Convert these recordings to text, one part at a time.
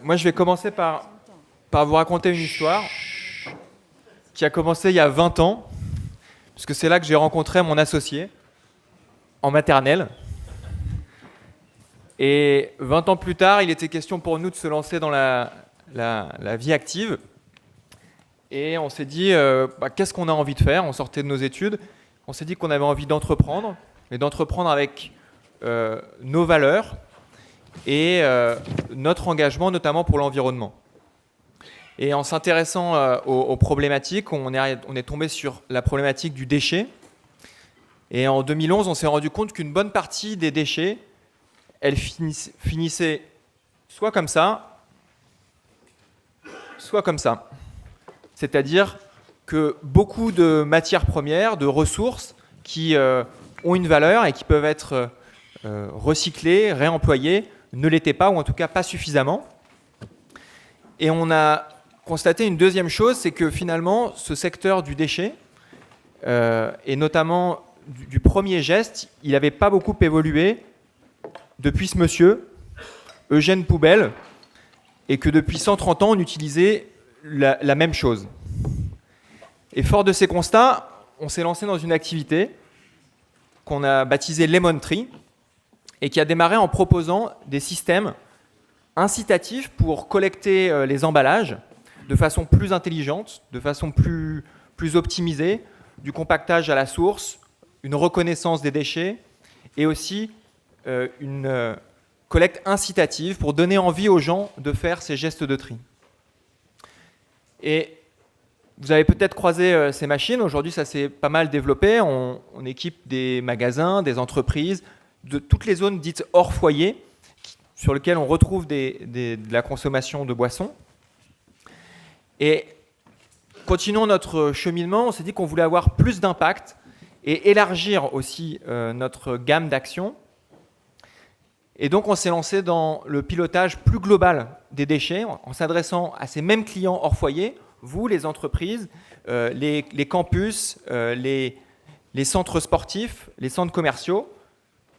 moi, je vais commencer par vous raconter une histoire qui a commencé il y a 20 ans, parce que c'est là que j'ai rencontré mon associé, en maternelle. Et 20 ans plus tard, il était question pour nous de se lancer dans la vie active. Et on s'est dit, qu'est-ce qu'on a envie de faire ? On sortait de nos études. On s'est dit qu'on avait envie d'entreprendre, mais d'entreprendre avec nos valeurs et notre engagement, notamment pour l'environnement. Et en s'intéressant aux problématiques, on est tombé sur la problématique du déchet. Et en 2011, on s'est rendu compte qu'une bonne partie des déchets, elles finissaient soit comme ça, soit comme ça. C'est-à-dire que beaucoup de matières premières, de ressources qui ont une valeur et qui peuvent être recyclées, réemployées, ne l'étaient pas, ou en tout cas pas suffisamment. Et on a constaté une deuxième chose, c'est que finalement, ce secteur du déchet, et notamment du premier geste, il n'avait pas beaucoup évolué depuis ce monsieur, Eugène Poubelle, et que depuis 130 ans, on utilisait la même chose. Et fort de ces constats, on s'est lancé dans une activité qu'on a baptisée Lemon Tree, et qui a démarré en proposant des systèmes incitatifs pour collecter les emballages de façon plus intelligente, de façon plus optimisée, du compactage à la source, une reconnaissance des déchets et aussi une collecte incitative pour donner envie aux gens de faire ces gestes de tri. Et vous avez peut-être croisé ces machines. Aujourd'hui, ça s'est pas mal développé. On équipe des magasins, des entreprises, de toutes les zones dites hors foyer, sur lesquelles on retrouve de la consommation de boissons. Et continuons notre cheminement. On s'est dit qu'on voulait avoir plus d'impact et élargir aussi notre gamme d'actions. Et donc, on s'est lancé dans le pilotage plus global des déchets, en s'adressant à ces mêmes clients hors foyer, vous, les entreprises, les campus, les centres sportifs, les centres commerciaux,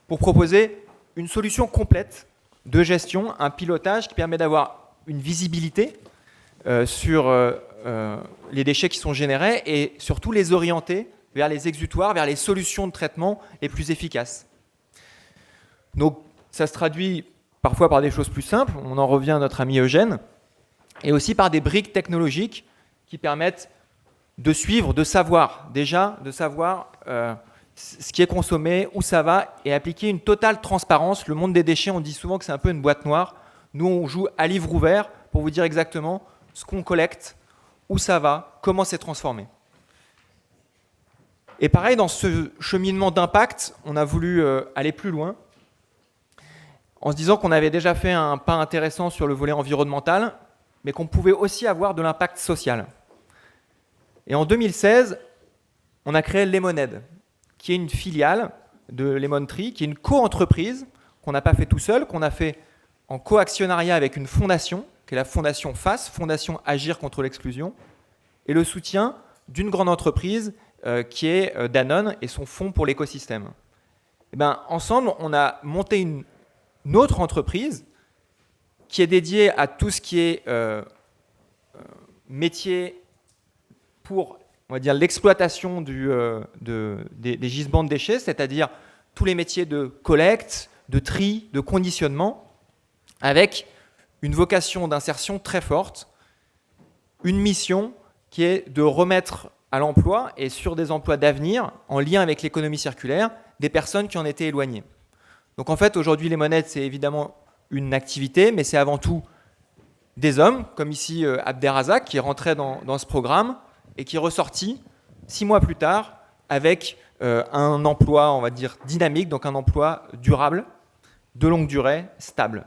pour proposer une solution complète de gestion, un pilotage qui permet d'avoir une visibilité sur les déchets qui sont générés et surtout les orienter vers les exutoires, vers les solutions de traitement les plus efficaces. Donc, ça se traduit parfois par des choses plus simples, on en revient à notre ami Eugène, et aussi par des briques technologiques qui permettent de suivre, de savoir ce qui est consommé, où ça va, et appliquer une totale transparence. Le monde des déchets, on dit souvent que c'est un peu une boîte noire. Nous, on joue à livre ouvert pour vous dire exactement ce qu'on collecte, où ça va, comment c'est transformé. Et pareil, dans ce cheminement d'impact, on a voulu aller plus loin, en se disant qu'on avait déjà fait un pas intéressant sur le volet environnemental, mais qu'on pouvait aussi avoir de l'impact social. Et en 2016, on a créé Lemonade, qui est une filiale de Lemon Tree, qui est une co-entreprise qu'on n'a pas fait tout seul, qu'on a fait en co-actionnariat avec une fondation, qui est la fondation FAS, Fondation Agir contre l'exclusion, et le soutien d'une grande entreprise qui est Danone et son fonds pour l'écosystème. Et ensemble, on a monté une autre entreprise qui est dédiée à tout ce qui est métier pour, on va dire, l'exploitation des gisements de déchets, c'est-à-dire tous les métiers de collecte, de tri, de conditionnement, avec une vocation d'insertion très forte, une mission qui est de remettre à l'emploi et sur des emplois d'avenir, en lien avec l'économie circulaire, des personnes qui en étaient éloignées. Donc en fait, aujourd'hui, Lemonade, c'est évidemment une activité, mais c'est avant tout des hommes, comme ici Abderrazak, qui est rentré dans ce programme et qui est ressorti 6 mois plus tard avec un emploi, on va dire, dynamique, donc un emploi durable, de longue durée, stable.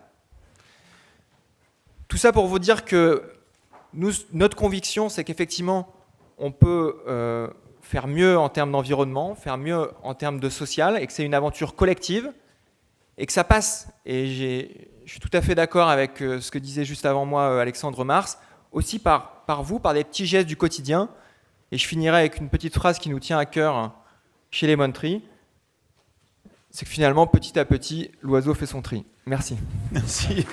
Tout ça pour vous dire que notre conviction, c'est qu'effectivement, on peut faire mieux en termes d'environnement, faire mieux en termes de social, et que c'est une aventure collective, et que ça passe, et je suis tout à fait d'accord avec ce que disait juste avant moi Alexandre Mars, aussi par vous, par des petits gestes du quotidien. Et je finirai avec une petite phrase qui nous tient à cœur chez Lemon Tree, c'est que finalement, petit à petit, l'oiseau fait son tri. Merci. Merci.